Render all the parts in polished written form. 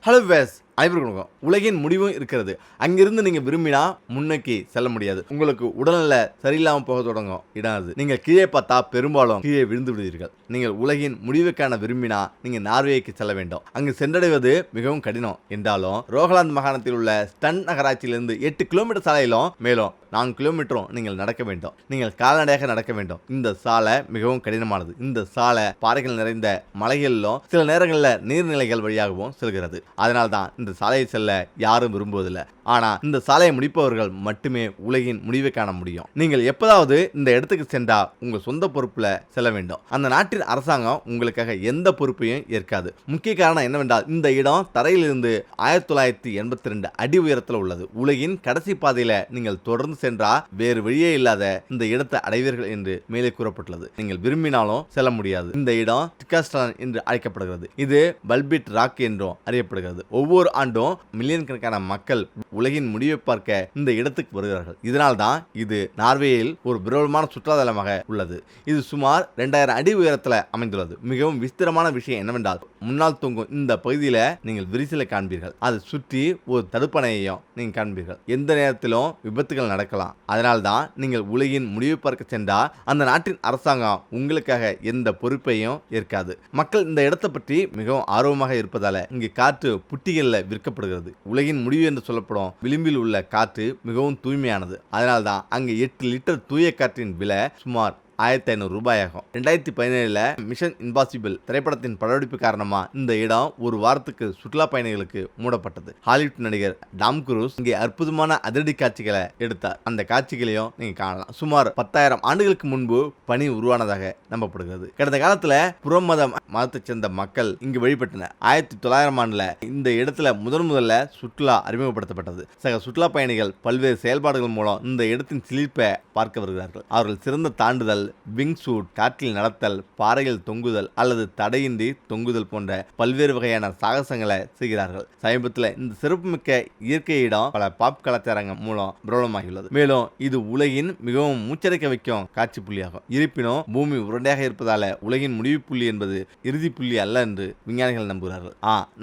Hello ways அனைவருக்கும் உலகின் முடிவும் இருக்கிறது. அங்கிருந்து நீங்க விரும்பினா முன்னோக்கி செல்ல முடியாது. உங்களுக்கு உடல்நிலை சரியில்லாமல் போக தொடங்கும் இடம் அது. நீங்கள் கீழே பார்த்தா பெரும்பாலும் கீழே விழுந்து விடுவீர்கள். நீங்கள் உலகின் முடிவுக்கான விரும்பினா நீங்க நார்வேக்கு செல்ல வேண்டும். அங்கு சென்றடைவது மிகவும் கடினம் என்றாலும் ரோகலாந்து மாகாணத்தில் உள்ள ஸ்டன் நகராட்சியிலிருந்து 8 கிலோமீட்டர் சாலையிலும் மேலும் 4 கிலோமீட்டரும் நீங்கள் நடக்க வேண்டும். நீங்கள் கால்நடையாக நடக்க வேண்டும். இந்த சாலை மிகவும் கடினமானது. இந்த சாலை பாறைகள் நிறைந்த மலைகளிலும் சில நேரங்களில் நீர்நிலைகள் வழியாகவும் செல்கிறது. அதனால்தான் இந்த சாலையை செல்ல யாரும் விரும்புவதில்லை. ஆனா இந்த சாலையை முடிப்பவர்கள் மட்டுமே உலகின் முடிவை காண முடியும். நீங்கள் எப்போதாவது இந்த இடத்துக்கு சென்றா உங்க சொந்த பொறுப்புல செல்ல வேண்டும். அந்த நாட்டின் அரசாங்கம் உங்களுக்காக எந்த பொறுப்பையும் ஏற்காது. முக்கிய காரணம் என்னவென்றால் இந்த இடம் தரையிலிருந்து 1982 அடி உயரத்தில் உள்ளது. உலகின் கடைசி பாதையில நீங்கள் தொடர்ந்து சென்றா வேறு வழியே இல்லாத இந்த இடத்தை அடைவீர்கள் என்று மேலே கூறப்பட்டுள்ளது. நீங்கள் விரும்பினாலும் செல்ல முடியாது. இந்த இடம் டிகாஸ்டான் என்று அழைக்கப்படுகிறது. இது பல்பிட் ராக் என்றும் அறியப்படுகிறது. ஒவ்வொரு ஆண்டும் மில்லியன் கணக்கான மக்கள் உலகின் முடிவை பார்க்க இந்த இடத்துக்கு வருகிறார்கள். இதனால் தான் இது நார்வேயில் ஒரு பிரபலமான சுற்றுலாதலமாக உள்ளது. இது சுமார் 2000 அடி உயரத்தில் அமைந்துள்ளது. மிகவும் விசித்திரமான விஷயம் என்னவென்றால் முன்னால் தொங்கும் இந்த பகுதியில் நீங்கள் விரிசலை காண்பீர்கள். அதை சுற்றி ஒரு தடுப்பணையையும் நீங்கள் காண்பீர்கள். எந்த நேரத்திலும் விபத்துகள் நடக்கலாம். அதனால் தான் நீங்கள் உலகின் முடிவை பார்க்க சென்றால் அந்த நாட்டின் அரசாங்கம் உங்களுக்காக எந்த பொறுப்பையும் ஏற்காது. மக்கள் இந்த இடத்தை பற்றி மிகவும் ஆர்வமாக இருப்பதால இங்கு காற்று புட்டிகளில் விற்கப்படுகிறது. உலகின் முடிவு என்று சொல்லப்படும் விளிம்பில் உள்ள காற்று மிகவும் தூய்மையானது. அதனால்தான் அங்கு 8 லிட்டர் தூய காற்றின் விலை சுமார் 1500 ரூபாயாகும். 2017 மிஷன் இம்பாசிபிள் திரைப்படத்தின் படப்பிடிப்பு காரணமா இந்த இடம் ஒரு வாரத்துக்கு சுற்றுலா பயணிகளுக்கு மூடப்பட்டது. ஹாலிவுட் நடிகர் டாம் குரூஸ் இங்கே அற்புதமான அதிரடி காட்சிகளை எடுத்தார். அந்த காட்சிகளையும் நீங்க காணலாம். சுமார் 10,000 ஆண்டுகளுக்கு முன்பு பனி உருவானதாக நம்பப்படுகிறது. கடந்த காலத்துல புறமத மதத்தைச் சேர்ந்த மக்கள் இங்கு வழிபட்டனர். 1900 ஆண்டுல இந்த இடத்துல முதல்ல சுற்றுலா அறிமுகப்படுத்தப்பட்டது. சக சுற்றுலா பயணிகள் பல்வேறு செயல்பாடுகள் மூலம் இந்த இடத்தின் சிலிர்ப்பை பார்க்க வருகிறார்கள். அவர்கள் சிறந்த தாண்டுதல், விங் சூட், காற்றில் நடத்தல், பாறையில் தொங்குதல் அல்லது தடையின்றி தொங்குதல் போன்ற பல்வேறு வகையான சாகசங்களை செய்கிறார்கள். சமீபத்தில் இந்த சிறப்புமிக்க இயற்கை இடம் பல பாப் கலாச்சாரங்கள் மூலம் பிரபலமாகியுள்ளது. மேலும் இது உலகின் மிகவும் மூச்சடைக்க வைக்கும் காட்சி புள்ளியாகும். இருப்பினும் பூமி உருண்டையாக இருப்பதால உலகின் முடிவு புள்ளி என்பது இறுதி புள்ளி அல்ல என்று விஞ்ஞானிகள் நம்புகிறார்கள்.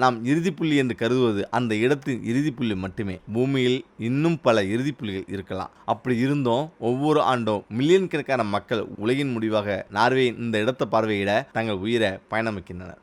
நாம் இறுதி புள்ளி என்று கருதுவது அந்த இடத்தின் இறுதி புள்ளி மட்டுமே. பூமியில் இன்னும் பல இறுதி புள்ளிகள் இருக்கலாம். அப்படி இருந்தும் ஒவ்வொரு ஆண்டும் மில்லியன் கணக்கான மக்கள் உலகின் முடிவாக நார்வேயின் இந்த இடத்தை பார்வையிட தங்கள் உயிரை பயணமிக்கின்றனர்.